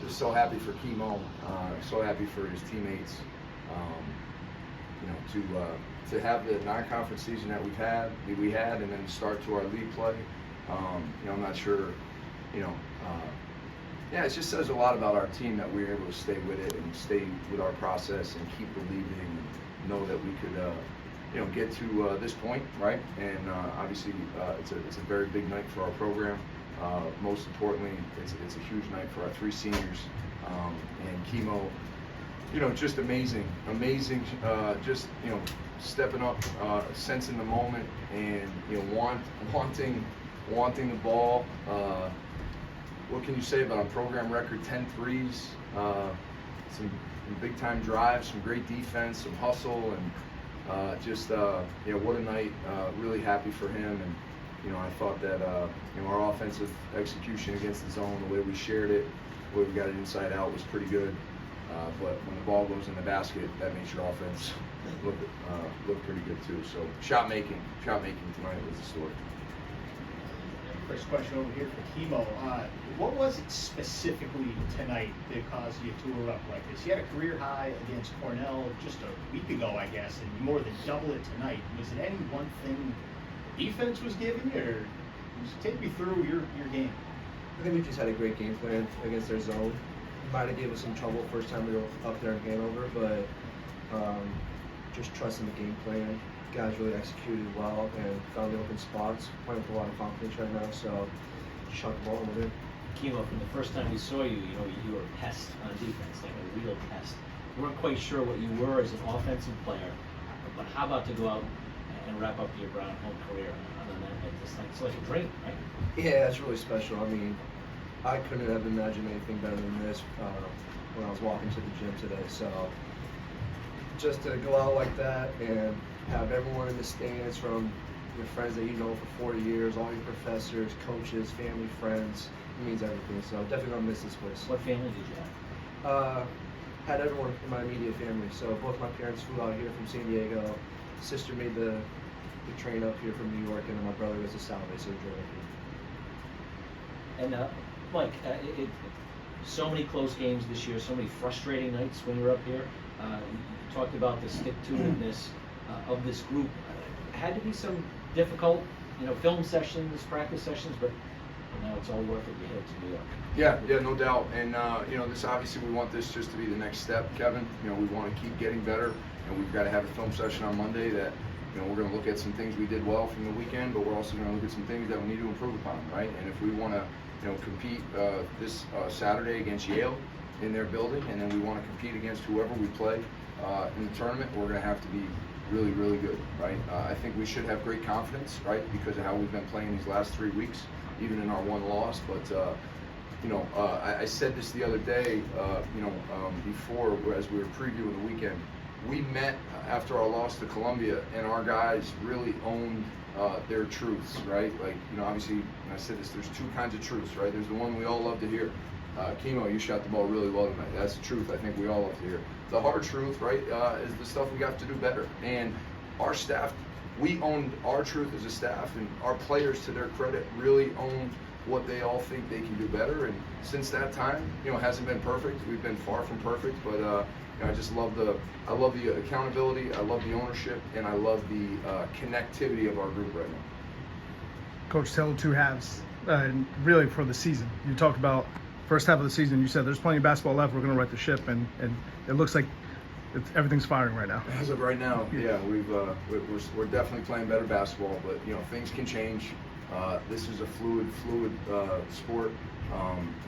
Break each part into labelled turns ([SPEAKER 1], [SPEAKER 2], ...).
[SPEAKER 1] just so happy for Chemo, so happy for his teammates. To have the non-conference season that we had, and then start to our league play. I'm not sure. It just says a lot about our team that we were able to stay with it and stay with our process and keep believing and know that we could, get to this point, right? And obviously, it's a very big night for our program. Most importantly, it's a huge night for our 3 seniors, and Chemo. Just amazing, just, stepping up, sensing the moment, and, wanting the ball. What can you say about him? Program record 10 threes, some big-time drives, some great defense, some hustle, and what a night. Really happy for him, and, I thought that, our offensive execution against the zone, the way we shared it, the way we got it inside out was pretty good. But when the ball goes in the basket, that makes your offense look pretty good too. So shot making tonight was the story.
[SPEAKER 2] First question over here for Chemo. What was it specifically tonight that caused you to erupt like this? You had a career high against Cornell just a week ago, I guess, and you more than double it tonight. Was it any one thing defense was giving you, or just take me through your game?
[SPEAKER 3] I think we just had a great game plan against their zone. Might have gave us some trouble first time we were up there in Hanover, but just trusting the game plan. Guys really executed well and found the open spots. Playing with a lot of confidence right now, so just shot the ball with it.
[SPEAKER 4] Chemo, from the first time we saw you, you were a pest on defense, like a real pest. We weren't quite sure what you were as an offensive player, but how about to go out and wrap up your Brown home career on a night like this? It's like a dream, right?
[SPEAKER 3] Yeah, it's really special. I mean, I couldn't have imagined anything better than this when I was walking to the gym today. So just to go out like that and have everyone in the stands, from your friends that you know for 40 years, all your professors, coaches, family, friends, it means everything. So definitely gonna miss this place.
[SPEAKER 4] What family did you have?
[SPEAKER 3] Had everyone in my immediate family. So both my parents flew out here from San Diego. Sister made the train up here from New York, and then my brother was a Salve, so we drove up here.
[SPEAKER 4] And Mike, so many close games this year, so many frustrating nights when you're up here. You talked about the stick-to-itiveness of this group. Had to be some difficult, film sessions, practice sessions, but now it's all worth it. You head to New York.
[SPEAKER 1] Yeah, no doubt. And this, obviously, we want this just to be the next step, Kevin. We want to keep getting better, and we've got to have a film session on Monday that. We're going to look at some things we did well from the weekend, but we're also going to look at some things that we need to improve upon, right? And if we want to, compete this Saturday against Yale in their building, and then we want to compete against whoever we play in the tournament, we're going to have to be really, really good, right? I think we should have great confidence, right, because of how we've been playing these last 3 weeks, even in our one loss. But I said this the other day, before, as we were previewing the weekend. We met after our loss to Columbia, and our guys really owned their truths, right? Like, obviously, and I said this, there's 2 kinds of truths, right? There's the one we all love to hear. Chemo, you shot the ball really well tonight. That's the truth I think we all love to hear. The hard truth, right, is the stuff we got to do better. And our staff, we owned our truth as a staff, and our players, to their credit, really owned what they all think they can do better. And since that time, it hasn't been perfect. We've been far from perfect, but I just love the accountability, I love the ownership, and I love the connectivity of our group right now.
[SPEAKER 5] Coach, tell 2 halves, really for the season. You talked about first half of the season. You said there's plenty of basketball left. We're going to right the ship, and it looks like everything's firing right now.
[SPEAKER 1] As of right now, yeah, we're definitely playing better basketball, but things can change. This is a fluid sport,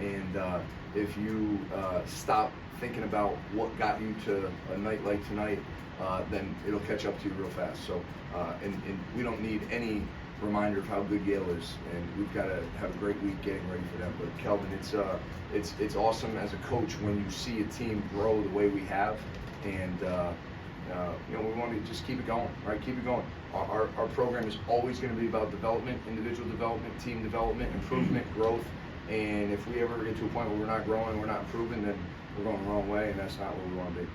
[SPEAKER 1] and if you stop thinking about what got you to a night like tonight, then it'll catch up to you real fast. So, and we don't need any reminder of how good Yale is, and we've got to have a great week getting ready for them. But Kelvin, it's awesome as a coach when you see a team grow the way we have, and we want to just keep it going, right? Keep it going. Our program is always going to be about development, individual development, team development, improvement, growth. And if we ever get to a point where we're not growing, we're not improving, then we're going the wrong way, and that's not where we want to be.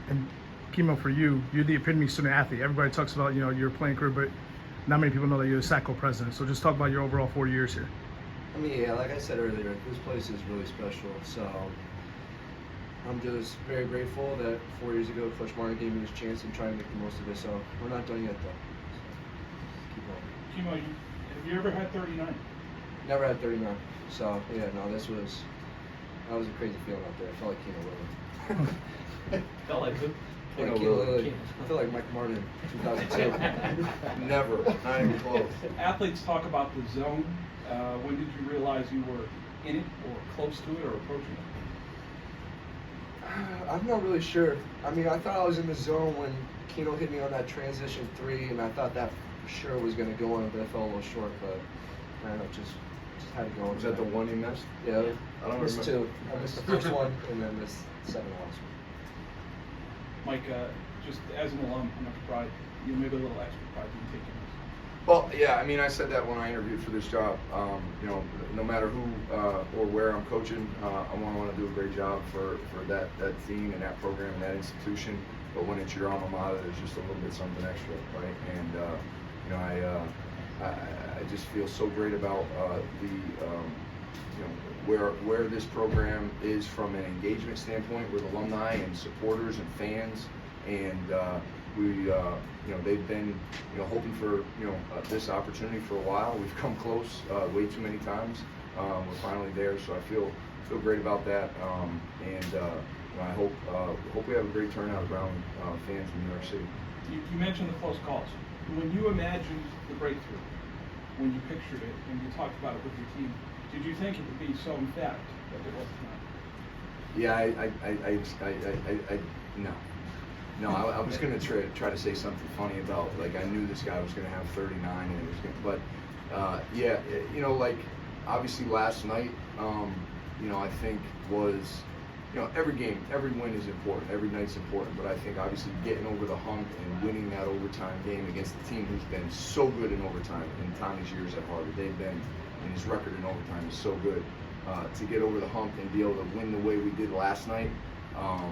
[SPEAKER 5] And Chemo, for you, you're the epitome student athlete. Everybody talks about your playing career, but not many people know that you're the SACO president. So just talk about your overall 4 years here.
[SPEAKER 3] I mean, yeah, like I said earlier, this place is really special. So I'm just very grateful that 4 years ago Coach Martin gave me this chance and trying to make the most of it. So we're not done yet though. Keep going.
[SPEAKER 6] Kimo, have you ever had 39?
[SPEAKER 3] Never had 39. So yeah, no, that was a crazy feeling out there. I felt like Keno Lillard.
[SPEAKER 4] Felt like who?
[SPEAKER 3] Keno Lillard. I feel like Mike Martin in 2002. Never, not even close.
[SPEAKER 6] Athletes talk about the zone. When did you realize you were in it or close to it or approaching it?
[SPEAKER 3] I'm not really sure. I mean, I thought I was in the zone when Keno hit me on that transition 3, and I thought that for sure was going to go in, but I fell a little short. But I don't know, just had it going.
[SPEAKER 1] Was that the one you missed?
[SPEAKER 3] Yeah,
[SPEAKER 1] I don't
[SPEAKER 3] missed
[SPEAKER 1] remember.
[SPEAKER 3] 2. I missed the first one and then missed the second last one.
[SPEAKER 6] Mike, just as an alum, how much pride, maybe a little extra pride do you take in this?
[SPEAKER 1] Well, yeah, I mean, I said that when I interviewed for this job. No matter who or where I'm coaching, I want to do a great job for that team and that program and that institution. But when it's your alma mater, there's just a little bit something extra, right? And I just feel so great about where this program is from an engagement standpoint with alumni and supporters and fans, and they've been hoping for this opportunity for a while. We've come close way too many times. We're finally there, so I feel great about that, I hope we have a great turnout around fans in New York City.
[SPEAKER 6] You mentioned the close calls. When you imagined the breakthrough, when you pictured it, and you talked about it with your team, did you think it would be so emphatic that it wasn't tonight?
[SPEAKER 1] Yeah, No, I was going to try to say something funny about, like, I knew this guy was going to have 39, and it was going to, obviously last night, I think was, every game, every win is important, every night's important, but I think obviously getting over the hump and winning that overtime game against the team who's been so good in overtime in Tommy's years at Harvard, and his record in overtime is so good, to get over the hump and be able to win the way we did last night. I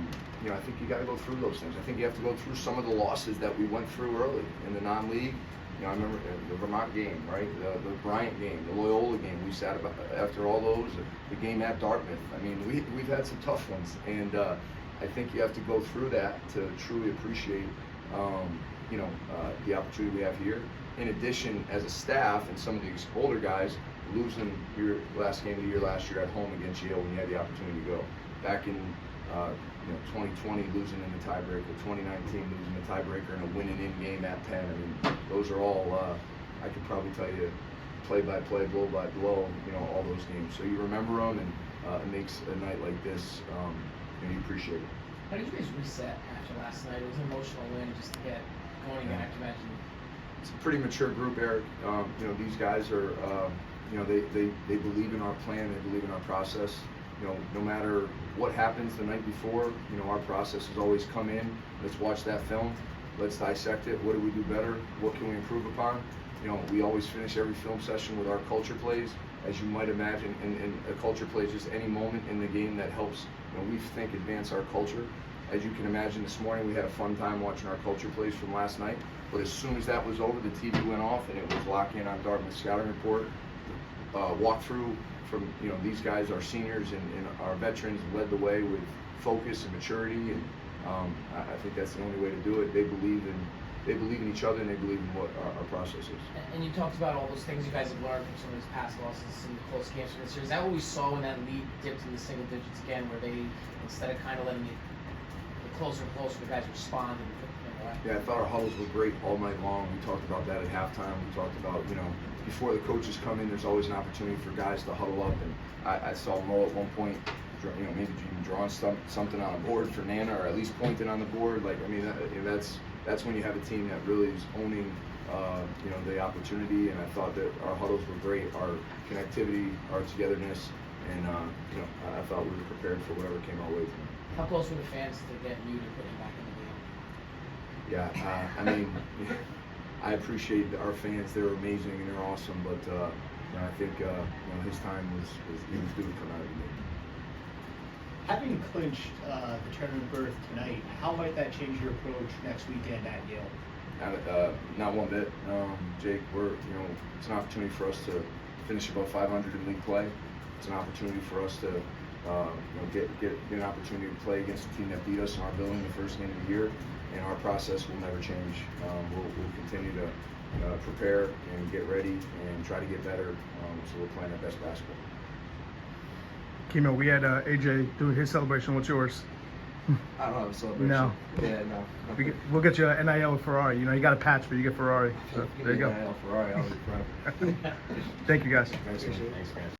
[SPEAKER 1] think you got to go through those things. I think you have to go through some of the losses that we went through early in the non-league. I remember the Vermont game, right? The Bryant game, the Loyola game. We sat about after all those. The game at Dartmouth. I mean, we've had some tough ones, and I think you have to go through that to truly appreciate, the opportunity we have here. In addition, as a staff and some of these older guys, losing your last game of the year last year at home against Yale when you had the opportunity to go. Back in 2020, losing in the tiebreaker, 2019 losing the tiebreaker and a winning in game at Penn. I mean, those are all, I could probably tell you play by play, blow by blow, all those games. So you remember them, and it makes a night like this, you appreciate it.
[SPEAKER 7] How did you guys reset after last night? It was an emotional win just to get going again. I can imagine.
[SPEAKER 1] It's a pretty mature group, Eric. These guys are, they believe in our plan, they believe in our process. No matter what happens the night before, our process has always come in. Let's watch that film. Let's dissect it. What do we do better? What can we improve upon? We always finish every film session with our culture plays. As you might imagine, and a culture play is just any moment in the game that helps, we think, advance our culture. As you can imagine, this morning we had a fun time watching our culture plays from last night. But as soon as that was over, the TV went off and it was lock in on Dartmouth scouting report, walkthrough from these guys, our seniors and our veterans, led the way with focus and maturity, and I think that's the only way to do it. They believe in each other, and they believe in what our process is.
[SPEAKER 7] And you talked about all those things you guys have learned from some of these past losses, some of the close games from this year. Is that what we saw when that lead dipped into single digits again, where they, instead of kind of letting it closer and closer, the guys responded and put them away?
[SPEAKER 1] Yeah, I thought our huddles were great all night long. We talked about that at halftime. We talked about, before the coaches come in, there's always an opportunity for guys to huddle up. And I saw Mo at one point, maybe even drawing something on a board for Nana, or at least pointing on the board. That's when you have a team that really is owning, the opportunity. And I thought that our huddles were great, our connectivity, our togetherness, and I thought we were prepared for whatever came our way tonight.
[SPEAKER 7] How close were the fans to get you to put you back in the game?
[SPEAKER 1] Yeah, I appreciate our fans. They're amazing and they're awesome, but I think his time was due to come out of the game.
[SPEAKER 2] Having clinched the tournament berth tonight, how might that change your approach next weekend at Yale?
[SPEAKER 1] Not one bit, Jake. It's an opportunity for us to finish above 500 in league play. It's an opportunity for us to get an opportunity to play against a team that beat us in our building the first game of the year, and our process will never change. We'll continue to prepare and get ready and try to get better, so we're playing our best basketball.
[SPEAKER 5] Kimo, we had AJ doing his celebration. What's yours?
[SPEAKER 3] I don't have a celebration.
[SPEAKER 5] No.
[SPEAKER 3] Yeah, no.
[SPEAKER 5] We'll get you an NIL with Ferrari. You know, you got a patch, but you get Ferrari. So
[SPEAKER 3] Give
[SPEAKER 5] there
[SPEAKER 3] me
[SPEAKER 5] you go.
[SPEAKER 3] an NIL Ferrari, I'll be forever.
[SPEAKER 5] Thank you, guys.
[SPEAKER 1] Thanks, man.
[SPEAKER 3] Appreciate it.
[SPEAKER 4] Thanks, guys.